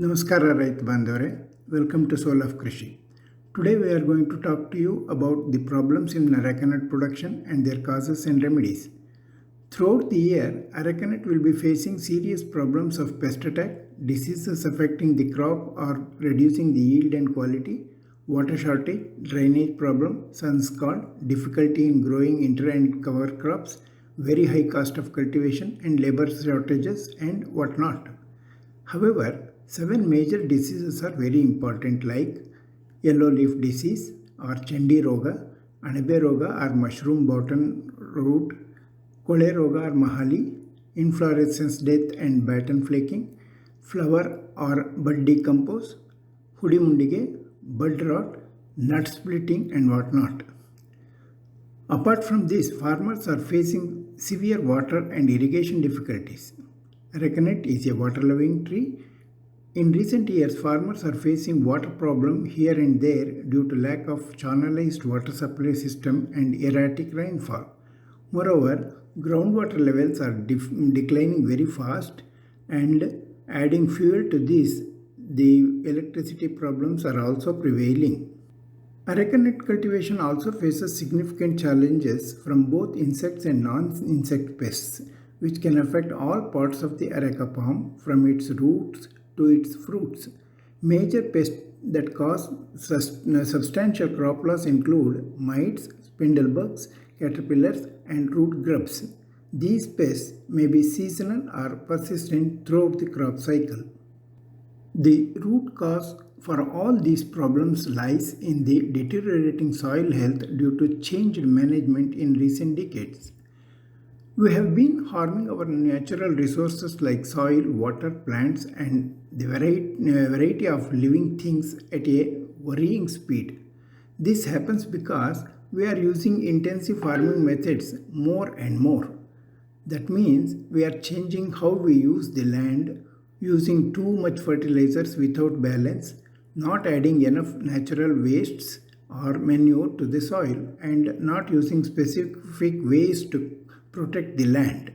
Namaskara Rait Bandhore. Welcome to Soulofkrishi. Today we are going to talk to you about the problems in arecanut production and their causes and remedies. Throughout the year, arecanut will be facing serious problems of pest attack, diseases affecting the crop or reducing the yield and quality, water shortage, drainage problem, sun scald, difficulty in growing inter and cover crops, very high cost of cultivation and labor shortages and whatnot. However, seven major diseases are very important like yellow leaf disease or Chandi Roga, Anabe Roga or mushroom bottom root, Kole Roga or Mahali, inflorescence death and batten flaking, flower or bud decompose, Hudimundige, bud rot, nut splitting and whatnot. Apart from this, farmers are facing severe water and irrigation difficulties. Arecanut is a water-loving tree. In recent years, farmers are facing water problem here and there due to lack of channelized water supply system and erratic rainfall. Moreover, groundwater levels are declining very fast, and adding fuel to this, the electricity problems are also prevailing. Arecanut cultivation also faces significant challenges from both insects and non-insect pests, which can affect all parts of the areca palm from its roots to its fruits. Major pests that cause substantial crop loss include mites, spindlebugs, caterpillars, and root grubs. These pests may be seasonal or persistent throughout the crop cycle. The root cause for all these problems lies in the deteriorating soil health due to changed management in recent decades. We have been harming our natural resources like soil, water, plants, and the variety of living things at a worrying speed. This happens because we are using intensive farming methods more and more. That means we are changing how we use the land, using too much fertilizers without balance, not adding enough natural wastes or manure to the soil, and not using specific ways to protect the land.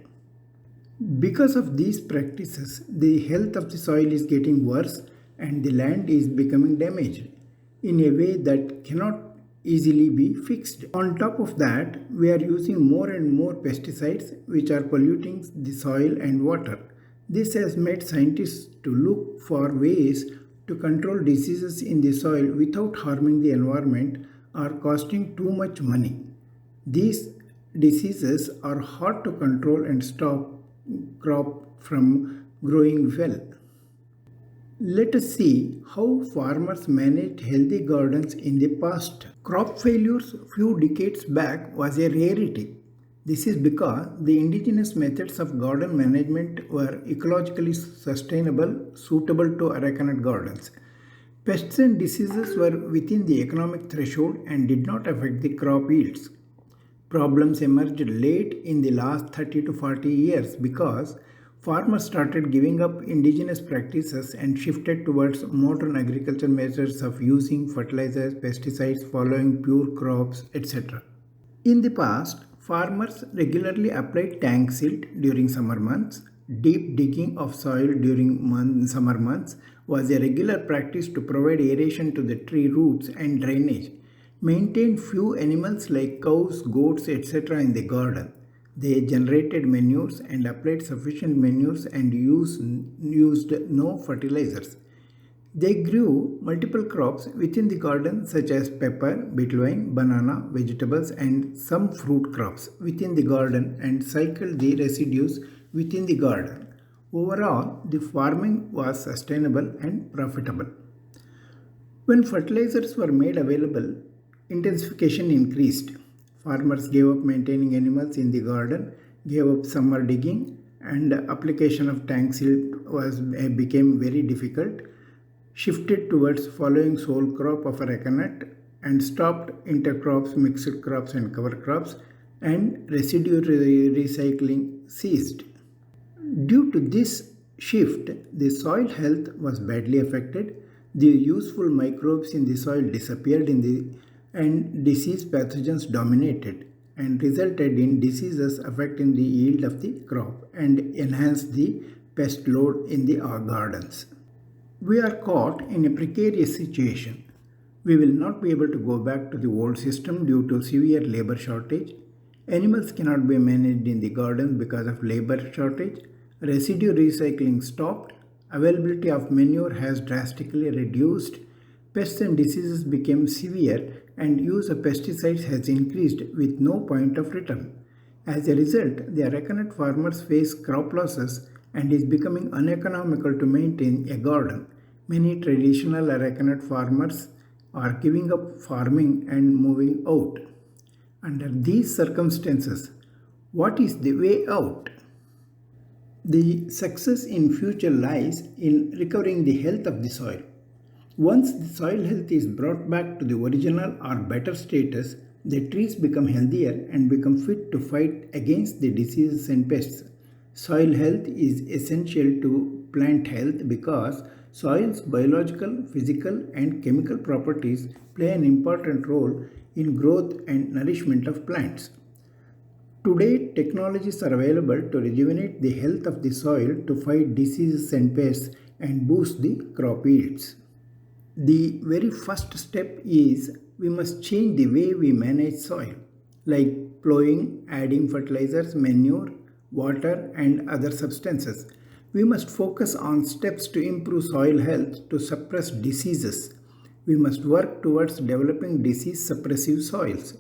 Because of these practices, the health of the soil is getting worse and the land is becoming damaged in a way that cannot easily be fixed. On top of that, we are using more and more pesticides which are polluting the soil and water. This has made scientists to look for ways to control diseases in the soil without harming the environment or costing too much money. These diseases are hard to control and stop crop from growing well. Let us see how farmers managed healthy gardens in the past. Crop failures few decades back was a rarity. This is because the indigenous methods of garden management were ecologically sustainable, suitable to arecanut gardens. Pests and diseases were within the economic threshold and did not affect the crop yields. Problems emerged late in the last 30 to 40 years because farmers started giving up indigenous practices and shifted towards modern agriculture methods of using fertilizers, pesticides, following pure crops, etc. In the past, farmers regularly applied tank silt during summer months. Deep digging of soil during summer months was a regular practice to provide aeration to the tree roots and drainage. Maintained few animals like cows, goats, etc. in the garden. They generated manures and applied sufficient manures and used no fertilizers. They grew multiple crops within the garden such as pepper, beetlevine, banana, vegetables and some fruit crops within the garden and cycled the residues within the garden. Overall, the farming was sustainable and profitable. When fertilizers were made available, intensification increased. Farmers gave up maintaining animals in the garden, gave up summer digging, and application of tank silt became very difficult, shifted towards following sole crop of arecanut, and stopped intercrops, mixed crops and cover crops, and residue recycling ceased. Due to this shift, the soil health was badly affected. The useful microbes in the soil disappeared and disease pathogens dominated and resulted in diseases affecting the yield of the crop and enhanced the pest load in the gardens. We are caught in a precarious situation. We will not be able to go back to the old system due to severe labor shortage. Animals cannot be managed in the gardens because of labor shortage. Residue recycling stopped. Availability of manure has drastically reduced. Pests and diseases became severe, and use of pesticides has increased with no point of return. As a result, the arecanut farmers face crop losses and is becoming uneconomical to maintain a garden. Many traditional arecanut farmers are giving up farming and moving out. Under these circumstances, what is the way out? The success in future lies in recovering the health of the soil. Once the soil health is brought back to the original or better status, the trees become healthier and become fit to fight against the diseases and pests. Soil health is essential to plant health because soil's biological, physical, and chemical properties play an important role in growth and nourishment of plants. Today, technologies are available to rejuvenate the health of the soil to fight diseases and pests and boost the crop yields. The very first step is we must change the way we manage soil, like plowing, adding fertilizers, manure, water, and other substances. We must focus on steps to improve soil health to suppress diseases. We must work towards developing disease suppressive soils.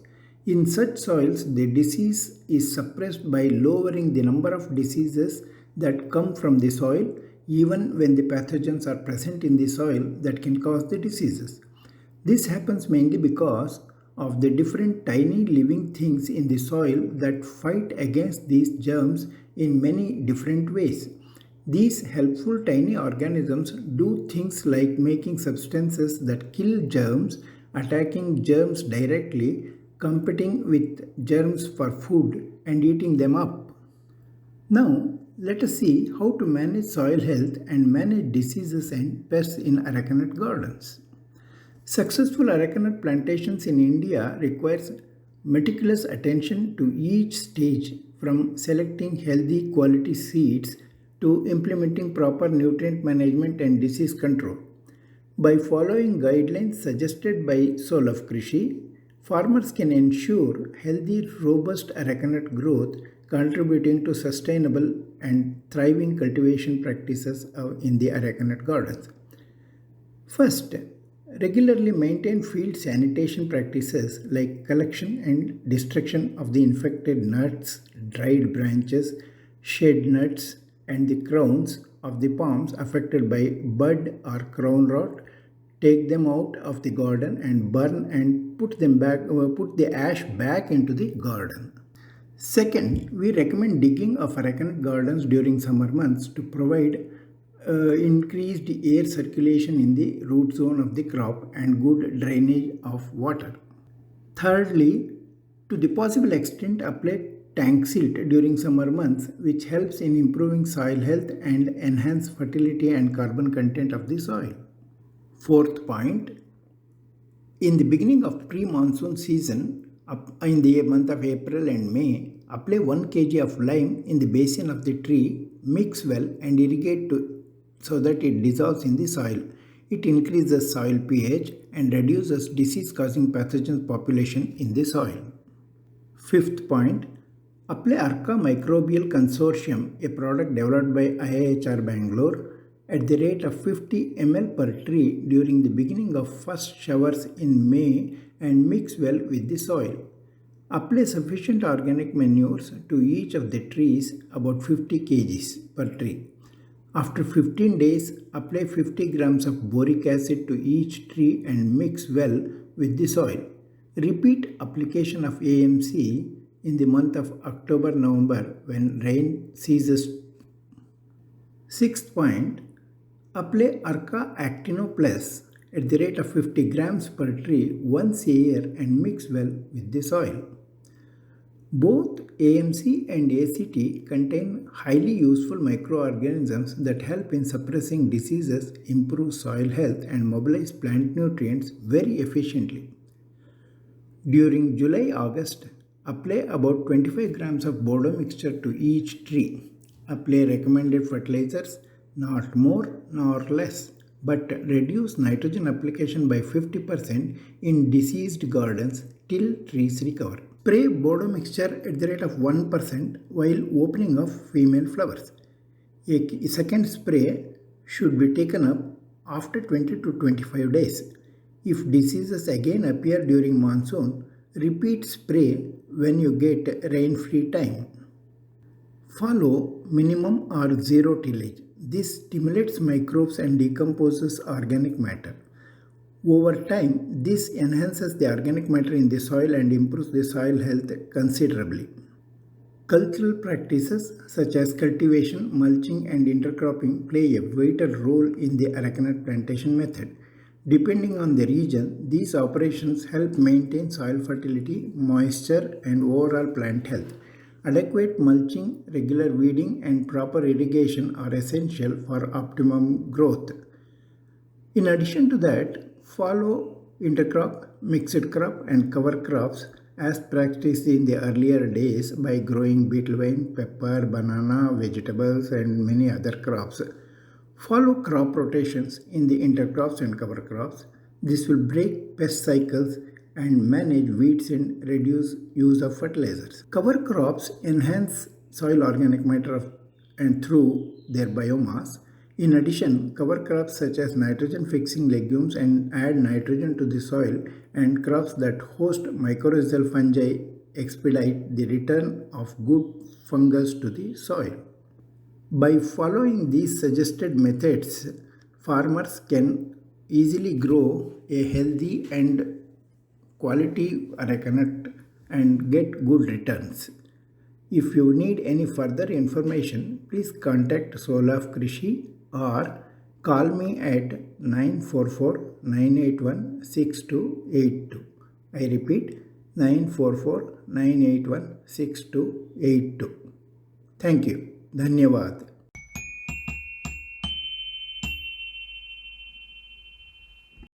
In such soils, the disease is suppressed by lowering the number of diseases that come from the soil even when the pathogens are present in the soil that can cause the diseases. This happens mainly because of the different tiny living things in the soil that fight against these germs in many different ways. These helpful tiny organisms do things like making substances that kill germs, attacking germs directly, competing with germs for food, and eating them up. Now, let us see how to manage soil health and manage diseases and pests in arecanut gardens. Successful arecanut plantations in India requires meticulous attention to each stage from selecting healthy quality seeds to implementing proper nutrient management and disease control. By following guidelines suggested by soulofkrishi, farmers can ensure healthy, robust arecanut growth, contributing to sustainable and thriving cultivation practices in the arecanut gardens. First, regularly maintain field sanitation practices like collection and destruction of the infected nuts, dried branches, shed nuts, and the crowns of the palms affected by bud or crown rot. Take them out of the garden and burn and put the ash back into the garden. Second, we recommend digging of arecanut gardens during summer months to provide increased air circulation in the root zone of the crop and good drainage of water. Thirdly, to the possible extent, apply tank silt during summer months, which helps in improving soil health and enhance fertility and carbon content of the soil. Fourth point, in the beginning of pre-monsoon season, in the month of April and May, apply 1 kg of lime in the basin of the tree, mix well and irrigate so that it dissolves in the soil. It increases soil pH and reduces disease-causing pathogen population in the soil. Fifth point, apply areca microbial consortium, a product developed by IIHR Bangalore, at the rate of 50 ml per tree during the beginning of first showers in May and mix well with the soil. Apply sufficient organic manures to each of the trees, about 50 kg per tree. After 15 days, apply 50 grams of boric acid to each tree and mix well with the soil. Repeat application of AMC in the month of October-November when rain ceases. Sixth point, apply Areca Actino Plus at the rate of 50 grams per tree once a year and mix well with the soil. Both AMC and ACT contain highly useful microorganisms that help in suppressing diseases, improve soil health, and mobilize plant nutrients very efficiently. During July-August, apply about 25 grams of bordo mixture to each tree. Apply recommended fertilizers, not more nor less. but reduce nitrogen application by 50% in diseased gardens till trees recover. Spray bordo mixture at the rate of 1% while opening of female flowers. A second spray should be taken up after 20 to 25 days. If diseases again appear during monsoon, repeat spray when you get rain-free time. Follow minimum or zero tillage. This stimulates microbes and decomposes organic matter. Over time, this enhances the organic matter in the soil and improves the soil health considerably. Cultural practices such as cultivation, mulching, and intercropping play a vital role in the arecanut plantation method. Depending on the region, these operations help maintain soil fertility, moisture, and overall plant health. Adequate mulching, regular weeding, and proper irrigation are essential for optimum growth. In addition to that, follow intercrop, mixed crop, and cover crops as practiced in the earlier days by growing beetle vine, pepper, banana, vegetables, and many other crops. Follow crop rotations in the intercrops and cover crops. This will break pest cycles and manage weeds and reduce use of fertilizers. Cover crops enhance soil organic matter and through their biomass. In addition, cover crops such as nitrogen-fixing legumes and add nitrogen to the soil, and crops that host mycorrhizal fungi expedite the return of good fungus to the soil. By following these suggested methods, farmers can easily grow a healthy and quality arecanut and get good returns. If you need any further information, please contact soulofkrishi or call me at 944-981-6282. I repeat, 944-981-6282. Thank you. Dhanyavad.